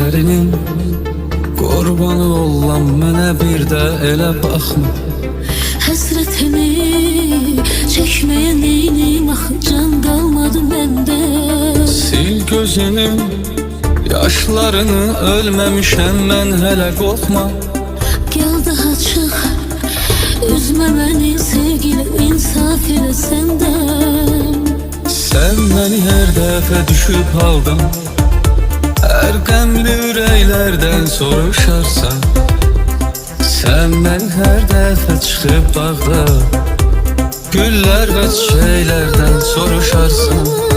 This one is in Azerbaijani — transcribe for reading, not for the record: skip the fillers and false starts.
gözlərinin qurbanı ollam mənə bir də elə baxma. Həsrətimi çəkməyə neynim, axı can qalmadı məndə. Sil gözünün yaşlarını, ölməmişəm mən, hələ qorxma. Gəl daha çıx, üzmə məni sevgili, insaf elə səndən. Sən məni hər dəfə düşüb haldan, hər qəmli ürəklərdən soruşarsan. Sən məni hər dəfə çıxıb bağda, güllər və çiçəklərdən soruşarsan.